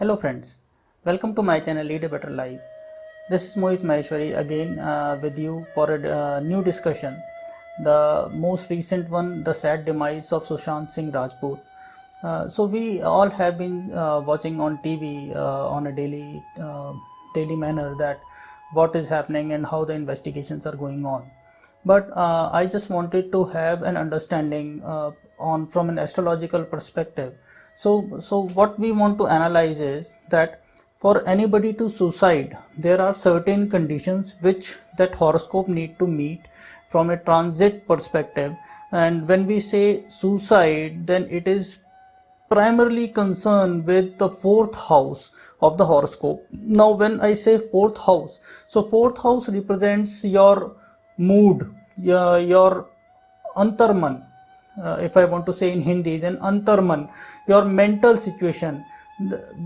Hello friends, welcome to my channel Lead a Better Life. This is Mohit Maheshwari again with you for a new discussion. The most recent one, the sad demise of Sushant Singh Rajput. So we all have been watching on TV on a daily manner that what is happening and how the investigations are going on. But I just wanted to have an understanding on from an astrological perspective. So what we want to analyze is that for anybody to suicide, there are certain conditions which that horoscope need to meet from a transit perspective. And when we say suicide, then it is primarily concerned with the fourth house of the horoscope. Now when I say fourth house, so fourth house represents your mood, your antarman. If I want to say in Hindi, then antarman, your mental situation,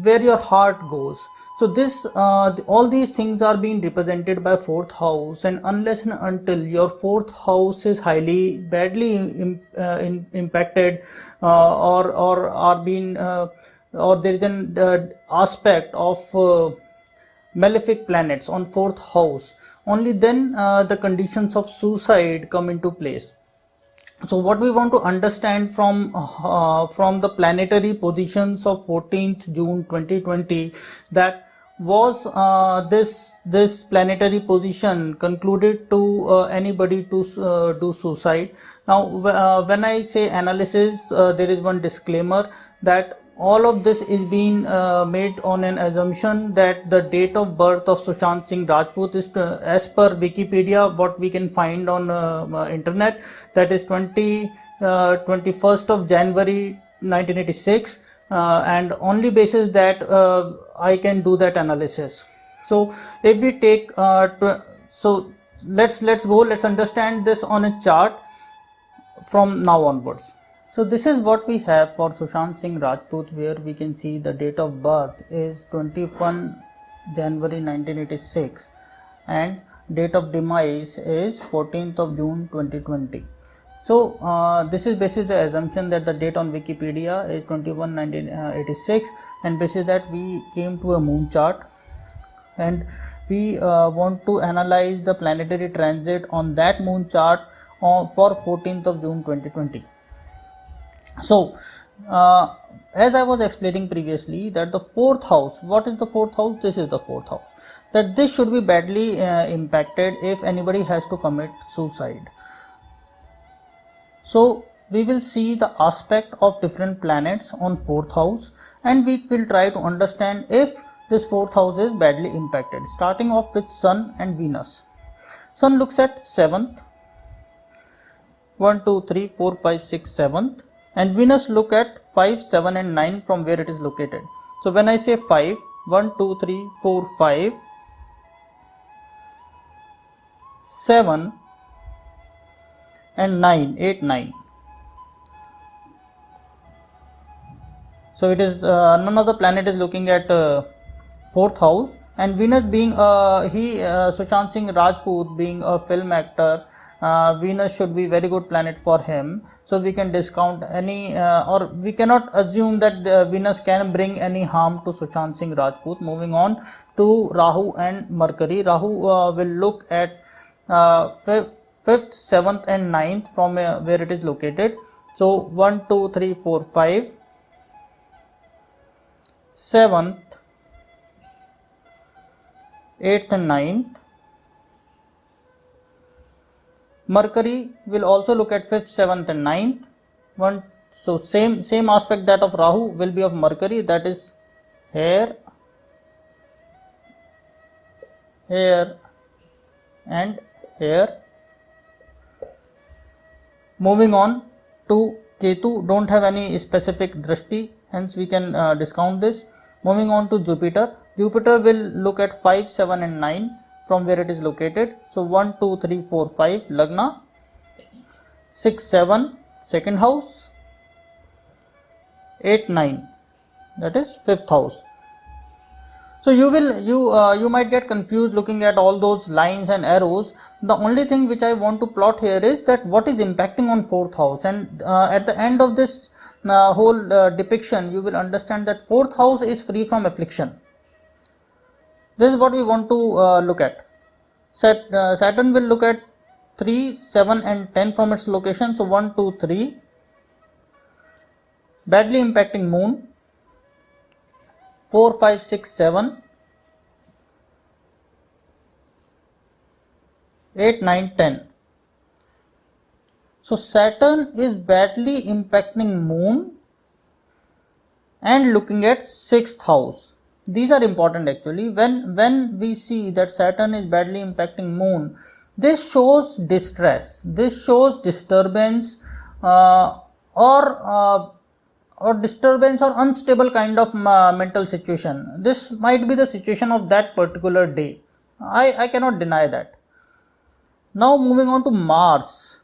where your heart goes. So this all these things are being represented by fourth house, and unless and until your fourth house is highly badly impacted or are being or there is an aspect of malefic planets on fourth house, only then the conditions of suicide come into place. So what we want to understand from the planetary positions of 14th June 2020, that was this planetary position concluded to anybody to do suicide. Now when I say analysis, there is one disclaimer that all of this is being made on an assumption that the date of birth of Sushant Singh Rajput is as per Wikipedia, what we can find on internet, that is 21st of January 1986, and only basis that I can do that analysis. So if we take so let's understand this on a chart from now onwards. So this is what we have for Sushant Singh Rajput, where we can see the date of birth is 21 January 1986 and date of demise is 14th of June 2020. So this is basically the assumption that the date on Wikipedia is 21 1986, and basically that we came to a moon chart and we want to analyze the planetary transit on that moon chart for 14th of June 2020. So as I was explaining previously, that the fourth house, what is the fourth house? This is the fourth house, that this should be badly impacted if anybody has to commit suicide. So we will see the aspect of different planets on fourth house, and we will try to understand if this fourth house is badly impacted, starting off with Sun and Venus. Sun looks at 7th, 1 2 3 4 5 6 7th, and Venus look at 5 7 and 9 from where it is located. So when I say 5, 1 2 3 4 5 7 and 9, 8 9, so it is none of the planet is looking at fourth house, and Venus being Sushant Singh Rajput being a film actor, Venus should be very good planet for him. So we can discount any or we cannot assume that Venus can bring any harm to Sushant Singh Rajput. Moving on to Rahu and Mercury. Rahu will look at 5th, 7th and 9th from where it is located. So 1 2 3 4 5 7th, 8th and 9th. Mercury will also look at 5th, 7th and 9th. So same aspect that of Rahu will be of Mercury, that is here and here. Moving on to Ketu, don't have any specific drashti, hence we can discount this. Moving on to Jupiter. Jupiter will look at 5 7 and 9 from where it is located. So 1 2 3 4 5 Lagna, 6 7 second house, 8 9 that is fifth house. So you might get confused looking at all those lines and arrows. The only thing which I want to plot here is that what is impacting on 4th house, and at the end of this whole depiction you will understand that 4th house is free from affliction. This is what we want to look at. Saturn will look at 3, 7 and 10 from its location. So 1, 2, 3. Badly impacting moon. 4, 5, 6, 7. 8, 9, 10. So Saturn is badly impacting moon and looking at 6th house. These are important actually. When we see that Saturn is badly impacting moon, this shows distress, this shows disturbance or disturbance or unstable kind of mental situation. This might be the situation of that particular day. I cannot deny that. Now moving on to Mars.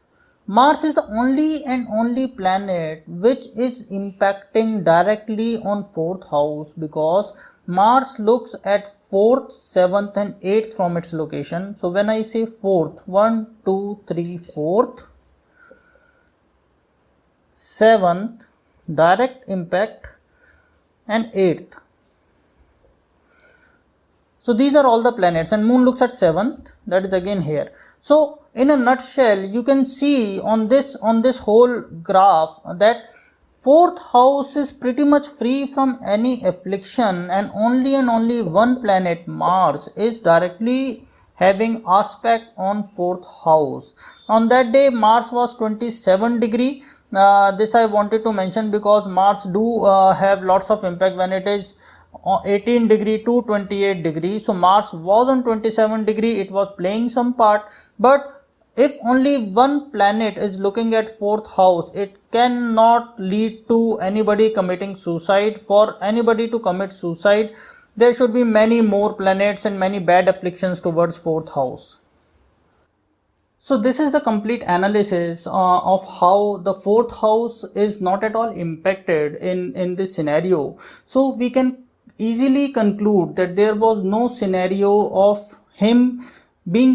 Mars is the only planet which is impacting directly on 4th house, because Mars looks at 4th, 7th and 8th from its location. So when I say 4th, 1, 2, 3, 4th, 7th, direct impact, and 8th. So these are all the planets, and moon looks at 7th, that is again here. So in a nutshell, you can see on this whole graph that 4th house is pretty much free from any affliction, and only one planet, Mars, is directly having aspect on 4th house. On that day Mars was 27 degree. This I wanted to mention because Mars do have lots of impact when it is 18 degree to 28 degree. So Mars was on 27 degree, it was playing some part. But if only one planet is looking at 4th house, it cannot lead to anybody committing suicide. For anybody to commit suicide, there should be many more planets and many bad afflictions towards 4th house. So this is the complete analysis of how the 4th house is not at all impacted in this scenario. So we can easily conclude that there was no scenario of him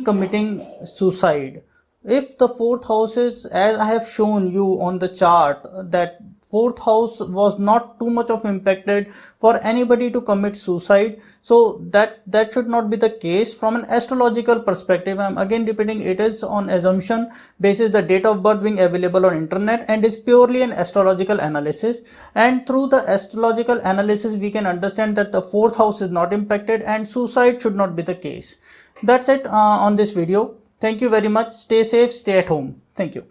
committing suicide. If the 4th house is, as I have shown you on the chart, that 4th house was not too much of impacted for anybody to commit suicide, so that should not be the case from an astrological perspective. I am again repeating, it is on assumption basis the date of birth being available on internet, and is purely an astrological analysis. And through the astrological analysis we can understand that the 4th house is not impacted and suicide should not be the case. That's it on this video. Thank you very much. Stay safe, stay at home. Thank you.